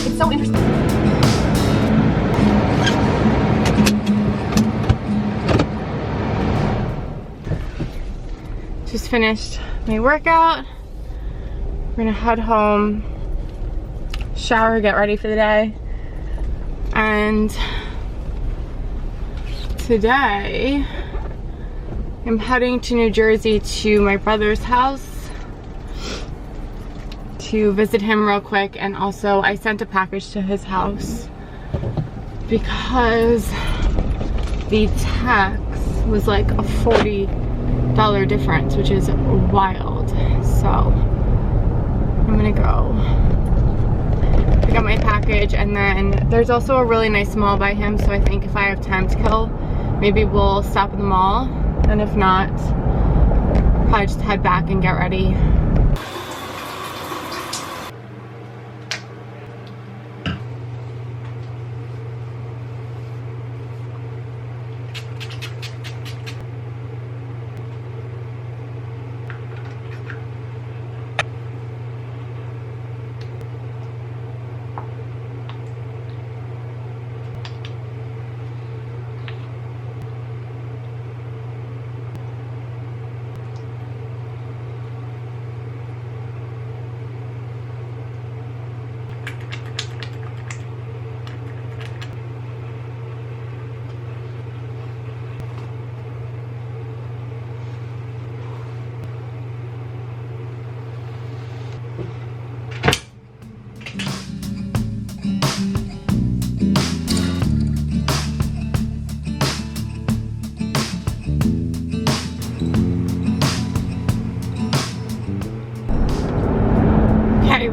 It's so interesting. Just finished my workout. We're gonna head home, shower, get ready for the day. And today, I'm heading to New Jersey to my brother's house to visit him real quick. And also I sent a package to his house because the tax was like a $40 difference, which is wild. So I'm gonna go pick up my package, and then there's also a really nice mall by him, so I think if I have time to kill, maybe we'll stop in the mall, and if not, probably just head back and get ready.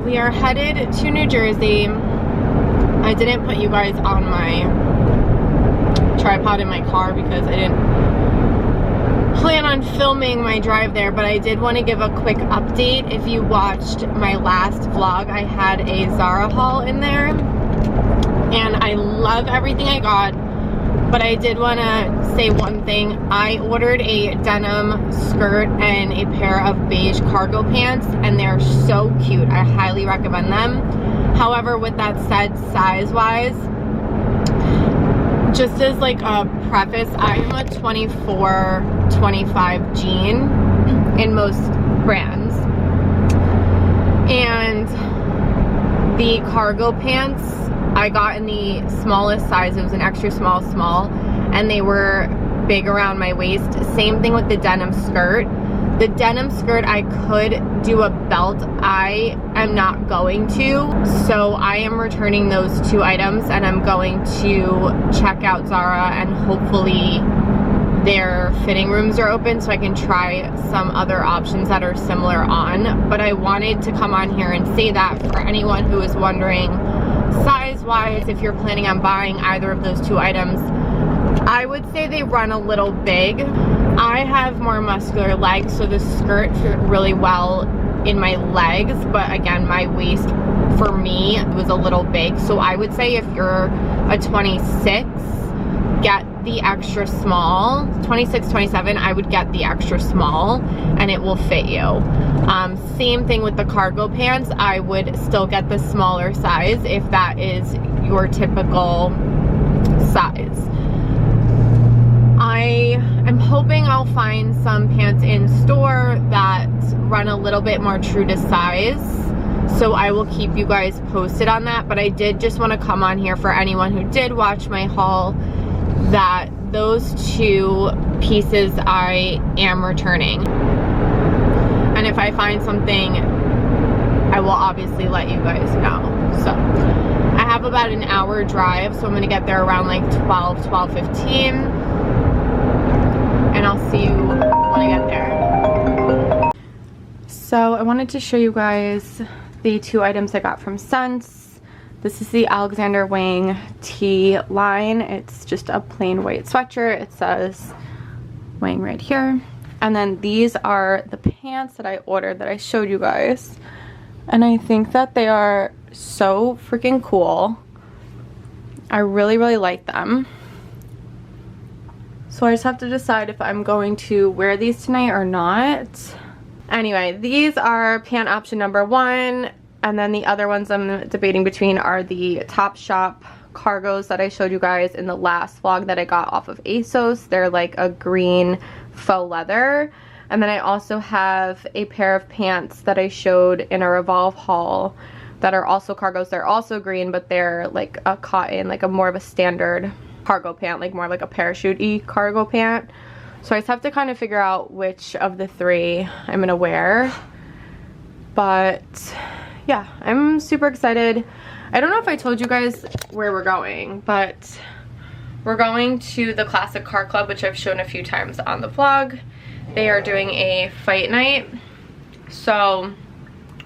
We are headed to New Jersey. I didn't put you guys on my tripod in my car because I didn't plan on filming my drive there, but I did want to give a quick update. If you watched my last vlog, I had a Zara haul in there, and I love everything I got, but I did want to say one thing. I ordered a denim skirt and a pair of beige cargo pants, and they're so cute. I highly recommend them. However, with that said, size-wise, just as like a preface, I'm a 24-25 jean in most brands. And the cargo pants I got in the smallest size. It was an extra small, and they were big around my waist. Same thing with the denim skirt. The denim skirt, I could do a belt. I am not going to, so I am returning those 2 items, and I'm going to check out Zara, and hopefully their fitting rooms are open so I can try some other options that are similar on. But I wanted to come on here and say that for anyone who is wondering, size-wise, if you're planning on buying either of those 2 items, I would say they run a little big. I have more muscular legs, so the skirt fit really well in my legs, but again, my waist for me was a little big. So I would say if you're a 26, get the extra small. 26, 27, I would get the extra small, and it will fit you. Same thing with the cargo pants. I would still get the smaller size if that is your typical size. I'm hoping I'll find some pants in store that run a little bit more true to size, so I will keep you guys posted on that. But I did just want to come on here for anyone who did watch my haul, that those 2 pieces I am returning, and if I find something, I will obviously let you guys know. So I have about an hour drive, so I'm gonna get there around like 12:15, and I'll see you when I get there. So I wanted to show you guys the 2 items I got from Sense. This is the Alexander Wang T line. It's just a plain white sweatshirt. It says Wang right here. And then these are the pants that I ordered that I showed you guys. And I think that they are so freaking cool. I really, really like them. So I just have to decide if I'm going to wear these tonight or not. Anyway, these are pant option number 1. And then the other ones I'm debating between are the Topshop cargos that I showed you guys in the last vlog that I got off of ASOS. They're like a green faux leather. And then I also have a pair of pants that I showed in a Revolve haul that are also cargos. They're also green, but they're like a cotton, like a more of a standard cargo pant, like more like a parachute-y cargo pant. So I just have to kind of figure out which of the three I'm gonna wear. But yeah, I'm super excited. I don't know if I told you guys where we're going, but we're going to the Classic Car Club, which I've shown a few times on the vlog. They are doing a fight night. So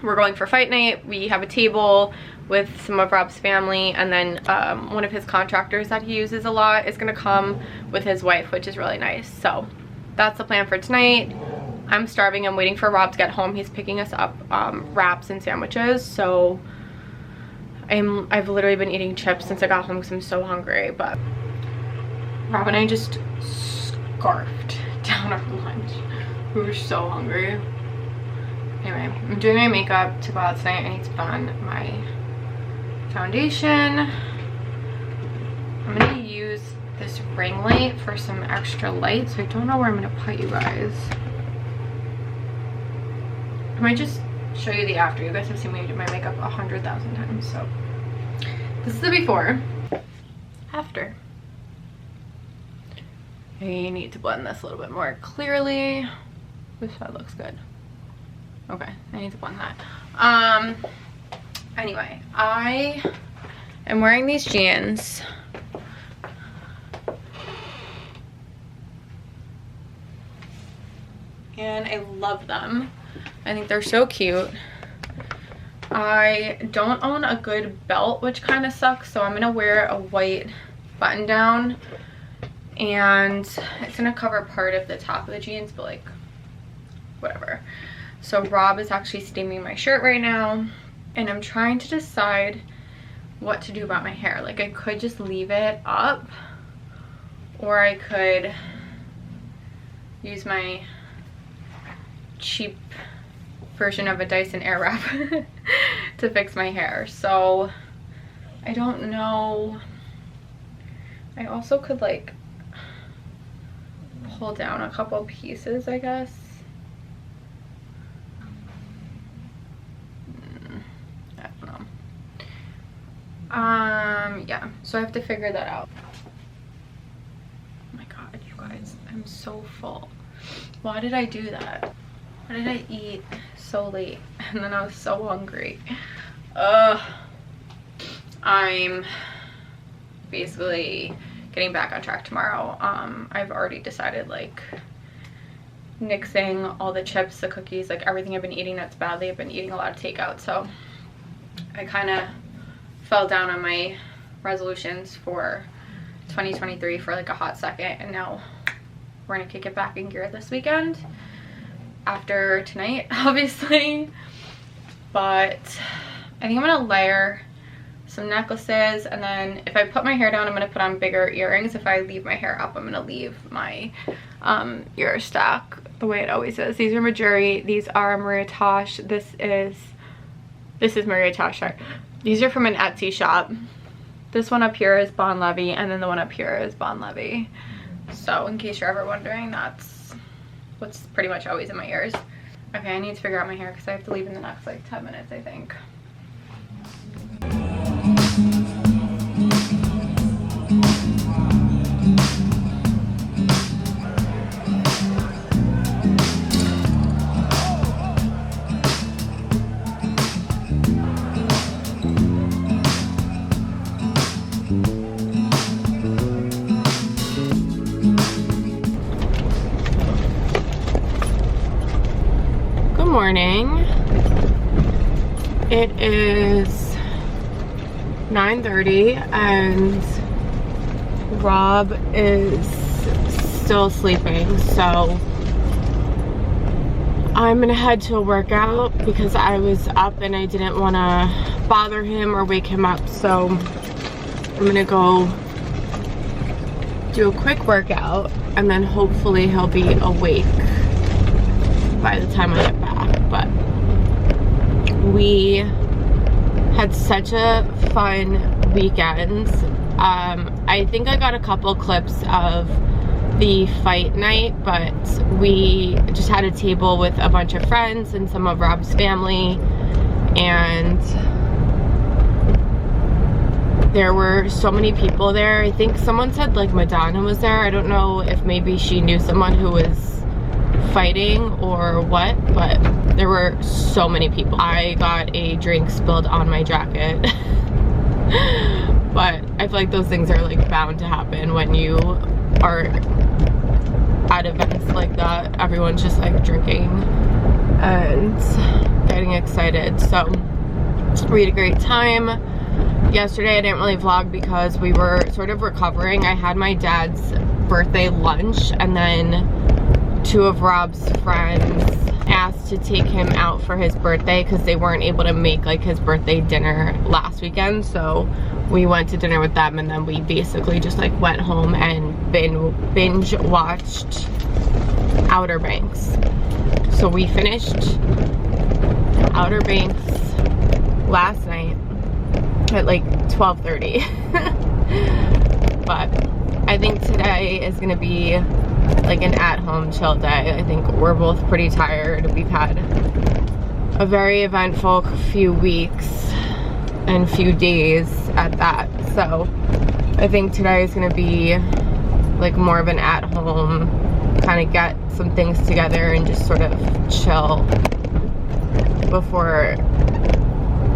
we're going for fight night. We have a table with some of Rob's family, and then one of his contractors that he uses a lot is gonna come with his wife, which is really nice. So that's the plan for tonight. I'm starving. I'm waiting for Rob to get home. He's picking us up wraps and sandwiches. So I've literally been eating chips since I got home because I'm so hungry. But Rob and I just scarfed down our lunch. We were so hungry. Anyway, I'm doing my makeup to go out tonight. I need to put on my foundation. I'm gonna use this ring light for some extra light, so I don't know where I'm gonna put you guys. I might just show you the after. You guys have seen me do my makeup 100,000 times, so this is the before. After. I need to blend this a little bit more clearly. This side looks good. Okay, I need to blend that. Anyway, I am wearing these jeans. And I love them. I think they're so cute. I don't own a good belt, which kind of sucks, so I'm gonna wear a white button down, and it's gonna cover part of the top of the jeans, but like whatever. So Rob is actually steaming my shirt right now, and I'm trying to decide what to do about my hair. Like, I could just leave it up, or I could use my cheap version of a Dyson Airwrap to fix my hair. So I don't know. I also could like pull down a couple pieces, I guess. I don't know. Yeah, so I have to figure that out. Oh my god, you guys, I'm so full. Why did I do that? Why did I eat so late? And then I was so hungry. I'm basically getting back on track tomorrow. I've already decided, like, nixing all the chips, the cookies, like everything I've been eating that's badly. I've been eating a lot of takeout, so I kind of fell down on my resolutions for 2023 for like a hot second, and now we're gonna kick it back in gear this weekend after tonight, obviously. But I think I'm gonna layer some necklaces, and then if I put my hair down, I'm gonna put on bigger earrings. If I leave my hair up, I'm gonna leave my ear stack the way it always is. These are Majuri. These are Maria Tosh. This is Maria Tosh, sorry. These are from an Etsy shop. This one up here is Bon Levy, and then the one up here is Bon Levy. So in case you're ever wondering, that's what's pretty much always in my ears. Okay, I need to figure out my hair because I have to leave in the next like 10 minutes, I think. Morning. It is 9:30 and Rob is still sleeping, so I'm gonna head to a workout because I was up and I didn't want to bother him or wake him up, so I'm gonna go do a quick workout and then hopefully he'll be awake by the time I get back. But we Had such a fun weekend. I think I got a couple clips of the fight night, but we just had a table with a bunch of friends and some of Rob's family, and there were so many people there. I think someone said like Madonna was there. I don't know if maybe she knew someone who was fighting or what, but there were so many people. I got a drink spilled on my jacket. But I feel like those things are like bound to happen when you are at events like that. Everyone's just like drinking and getting excited. So we had a great time. Yesterday I didn't really vlog because we were sort of recovering. I had my dad's birthday lunch, and then two of Rob's friends asked to take him out for his birthday because they weren't able to make like his birthday dinner last weekend. So we went to dinner with them, and then we basically just like went home and binge watched Outer Banks. So we finished Outer Banks last night at like 12:30. But I think today is gonna be like an at-home chill day. I think we're both pretty tired. We've had a very eventful few weeks and few days at that. So I think today is gonna be like more of an at-home, kind of get some things together and just sort of chill before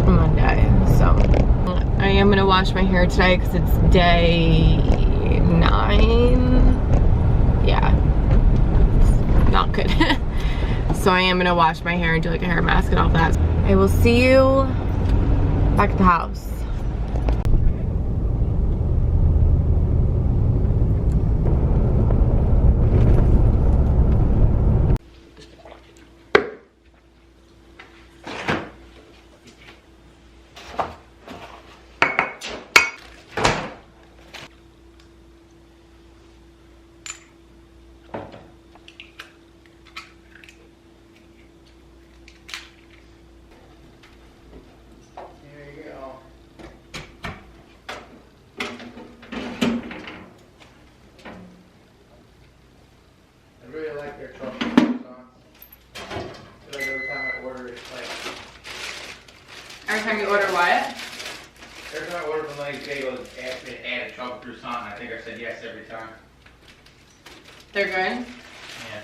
Monday. So I am gonna wash my hair today because it's day 9. Yeah, it's not good. So I am gonna wash my hair and do like a hair mask and all that. I will see you back at the house. Every time you order what? Every time I order from Lenny's Bagels, ask me to add a chocolate croissant. I think I said yes every time. They're good? Yeah.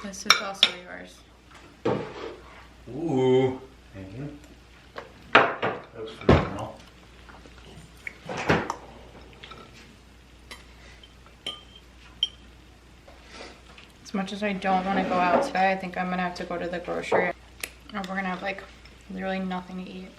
This is also yours. Ooh. Thank you. That was phenomenal. As much as I don't want to go out today, I think I'm gonna have to go to the grocery, or we're gonna have like literally nothing to eat.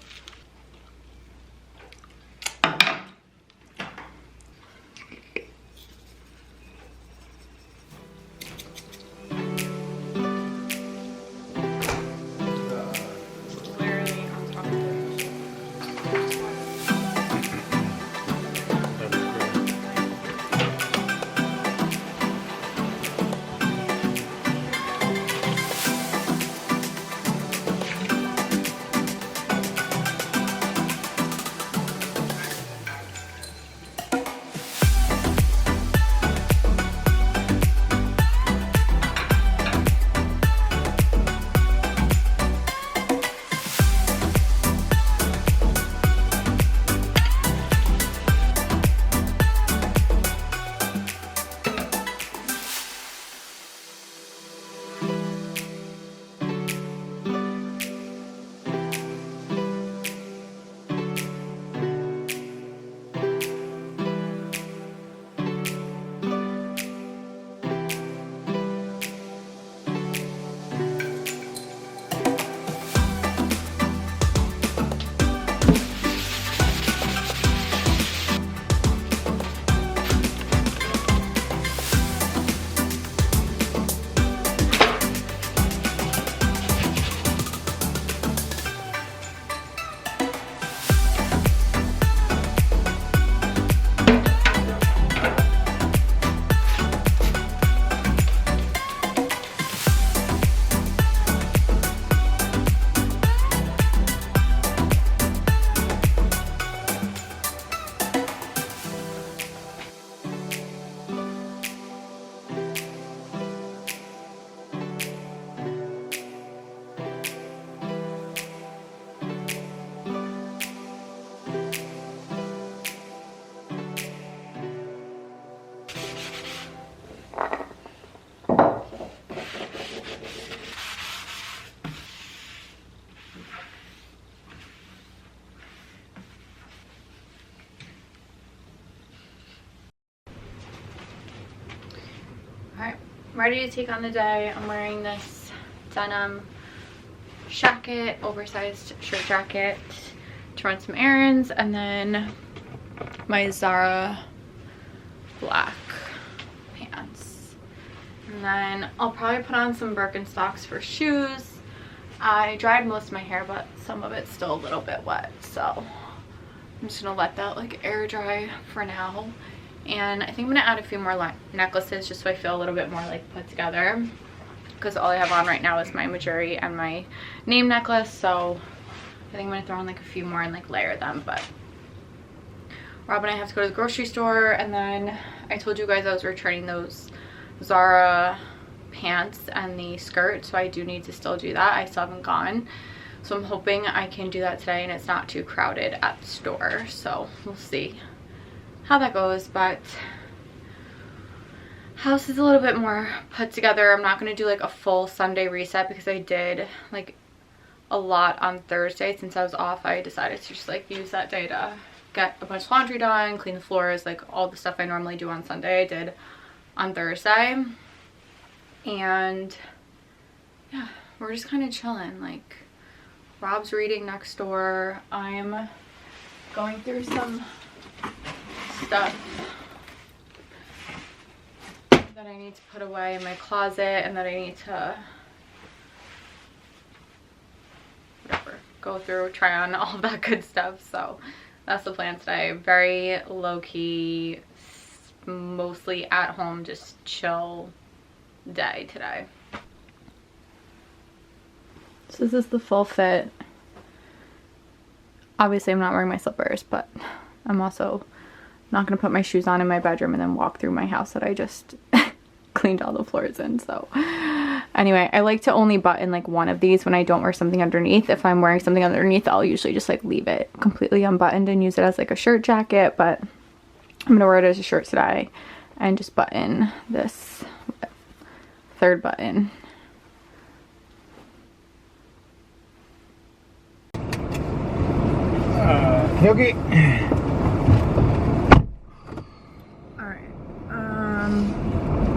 I'm ready to take on the day. I'm wearing this denim jacket, oversized shirt jacket to run some errands, and then my Zara black pants. And then I'll probably put on some Birkenstocks for shoes. I dried most of my hair, but some of it's still a little bit wet, so I'm just gonna let that like air dry for now. And I think I'm gonna add a few more necklaces just so I feel a little bit more like put together, because all I have on right now is my Majuri and my name necklace. So I think I'm gonna throw in like a few more and like layer them. But Rob and I have to go to the grocery store, and then I told you guys I was returning those Zara pants and the skirt, so I do need to still do that. I still haven't gone, so I'm hoping I can do that today and it's not too crowded at the store. So we'll see how that goes. But house is a little bit more put together. I'm not going to do like a full Sunday reset because I did like a lot on Thursday. Since I was off, I decided to just like use that day to get a bunch of laundry done, clean the floors, like all the stuff I normally do on Sunday I did on Thursday. And yeah, we're just kind of chilling. Like Rob's reading next door. I'm going through some stuff that I need to put away in my closet, and that I need to whatever, go through, try on all that good stuff. So that's the plan today. Very low-key, mostly at home, just chill day today. So this is the full fit. Obviously I'm not wearing my slippers, but I'm also not going to put my shoes on in my bedroom and then walk through my house that I just cleaned all the floors in. So anyway, I like to only button like one of these when I don't wear something underneath. If I'm wearing something underneath, I'll usually just like leave it completely unbuttoned and use it as like a shirt jacket, but I'm going to wear it as a shirt today and just button this third button. Okay. Alright.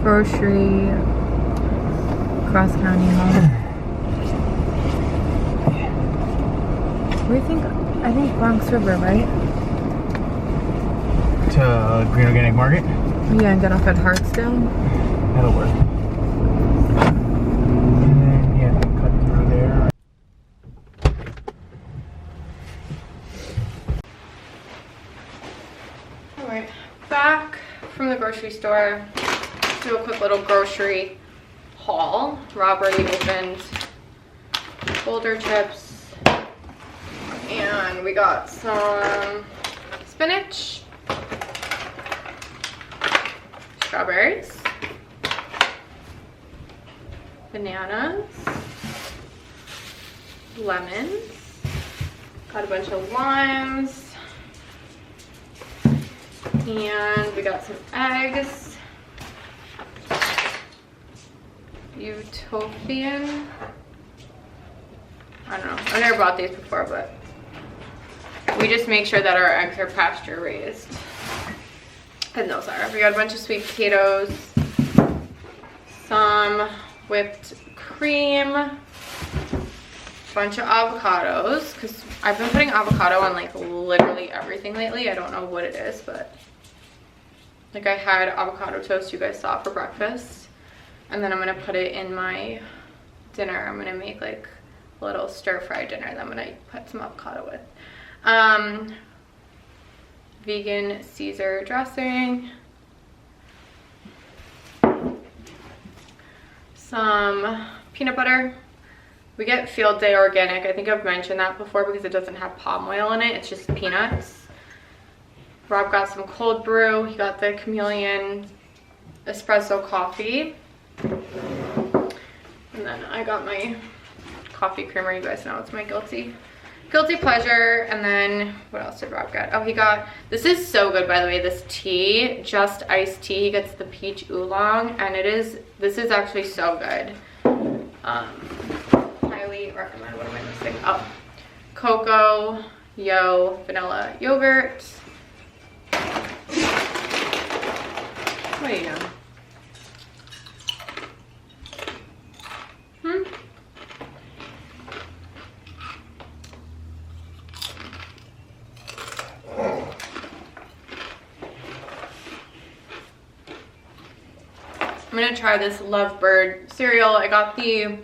Grocery cross county haul. What do you think? I think Bronx River, right? To Green Organic Market? Yeah, and get off at Hartsdale. That'll work. And then, yeah, cut through there. Alright, back from the grocery store. Do a quick little grocery haul. Rob already opened Boulder chips. And we got some spinach, strawberries, bananas, lemons, got a bunch of limes, and we got some eggs, utopian, I don't know, I've never bought these before, but we just make sure that our eggs are pasture raised. And those are. We got a bunch of sweet potatoes, some whipped cream, a bunch of avocados, because I've been putting avocado on like literally everything lately. I don't know what it is, but like I had avocado toast you guys saw for breakfast, and then I'm gonna put it in my dinner. I'm gonna make like a little stir-fry dinner that I'm gonna put some avocado with. Vegan Caesar dressing, some peanut butter. We get Field Day Organic. I think I've mentioned that before because it doesn't have palm oil in it. It's just peanuts. Rob got some cold brew. He got the Chameleon espresso coffee. And then I got my coffee creamer. You guys know it's my guilty pleasure. And then what else did Rob get? Oh, he got, this is so good, by the way, this tea, just iced tea. He gets the peach oolong, and this is actually so good. Highly recommend. What am I missing? Oh, cocoa, vanilla yogurt. What are you doing? I'm gonna try this Lovebird cereal. I got the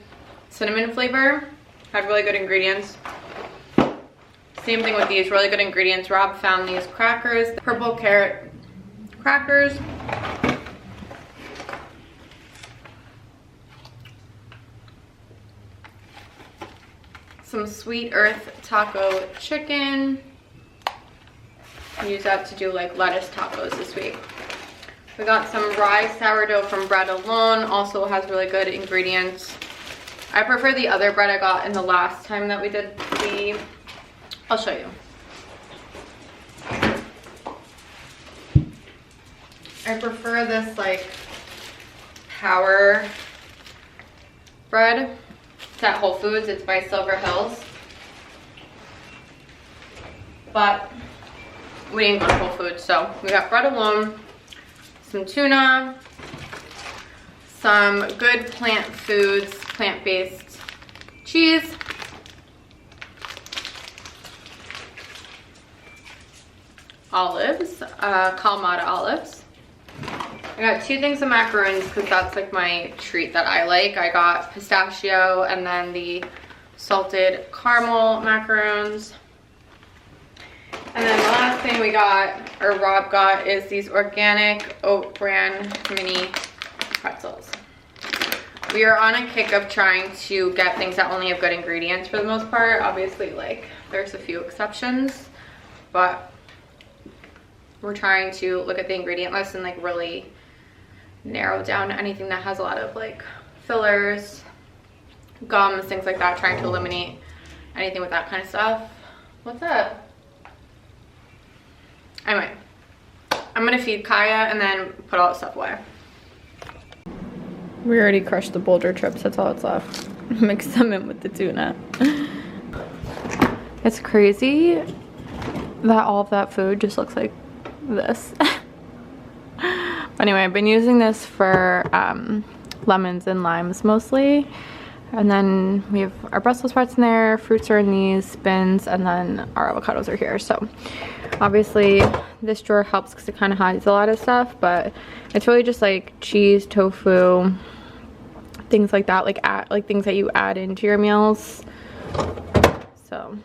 cinnamon flavor, had really good ingredients. Same thing with these, really good ingredients. Rob found these crackers, purple carrot crackers. Some Sweet Earth taco chicken. Use that to do like lettuce tacos this week. We got some rye sourdough from Bread Alone, also has really good ingredients. I prefer the other bread I got in the last time that we did the, I'll show you. I prefer this like power bread. It's at Whole Foods, it's by Silver Hills. But we didn't go to Whole Foods, so we got Bread Alone, some tuna, some good plant foods, plant-based cheese, olives, Kalamata olives. I got 2 things of macaroons because that's like my treat that I like. I got pistachio and then the salted caramel macaroons. And then the last thing we got, or Rob got, is these organic oat bran mini pretzels. We are on a kick of trying to get things that only have good ingredients for the most part. Obviously, like, there's a few exceptions, but we're trying to look at the ingredient list and like really narrow down anything that has a lot of like fillers, gums, things like that, trying to eliminate anything with that kind of stuff. What's up? Anyway, I'm gonna feed Kaya and then put all the stuff away. We already crushed the boulder chips, that's all that's left. Mix them in with the tuna. It's crazy that all of that food just looks like this. Anyway, I've been using this for lemons and limes mostly. And then we have our Brussels sprouts in there, fruits are in these bins, and then our avocados are here. So obviously this drawer helps because it kind of hides a lot of stuff, but it's really just like cheese, tofu, things like that, like things that you add into your meals. So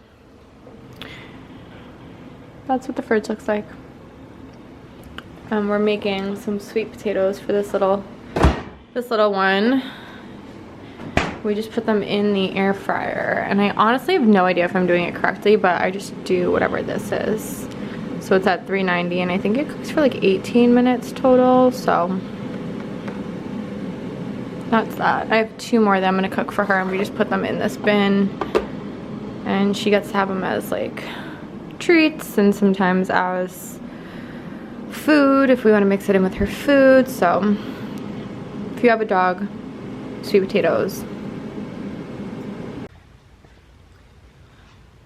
that's what the fridge looks like. We're making some sweet potatoes for this little one. We just put them in the air fryer, and I honestly have no idea if I'm doing it correctly, but I just do whatever this is. So it's at 390, and I think it cooks for like 18 minutes total, so that's that. I have 2 more that I'm gonna cook for her, and we just put them in this bin, and she gets to have them as like treats and sometimes as food if we want to mix it in with her food. So if you have a dog, sweet potatoes.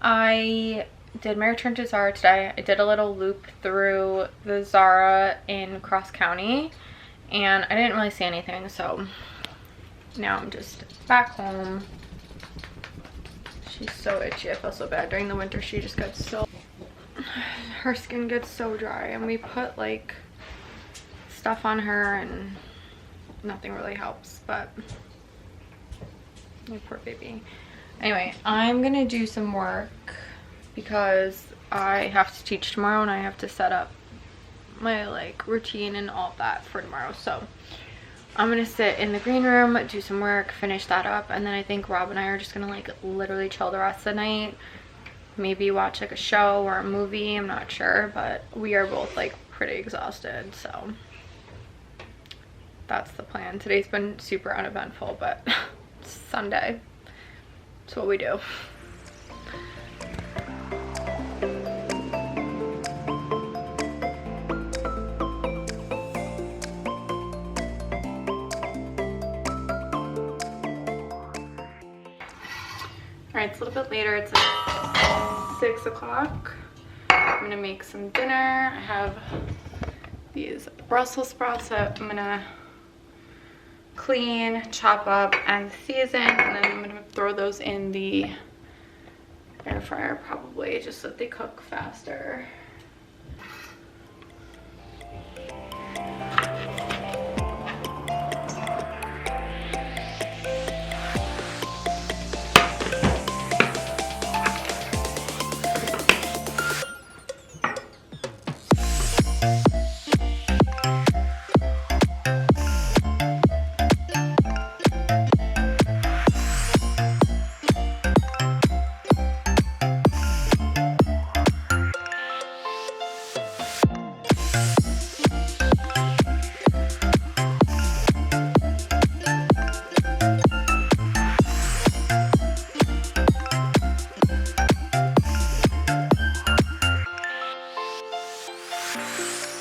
I did my return to Zara today. I did a little loop through the Zara in Cross County and I didn't really see anything, so now I'm just back home. She's so itchy. I feel so bad. During the winter she just gets so, her skin gets so dry, and we put like stuff on her and nothing really helps, but oh, poor baby. Anyway, I'm gonna do some work because I have to teach tomorrow and I have to set up my like routine and all that for tomorrow. So I'm gonna sit in the green room, do some work, finish that up, and then I think Rob and I are just gonna like literally chill the rest of the night. Maybe watch like a show or a movie, I'm not sure, but we are both like pretty exhausted, so that's the plan. Today's been super uneventful, but it's Sunday. It's what we do. Alright, it's a little bit later. It's like 6 o'clock. I'm gonna make some dinner. I have these Brussels sprouts that I'm gonna clean, chop up, and season, and then I'm gonna throw those in the air fryer probably, just so that they cook faster. Bye.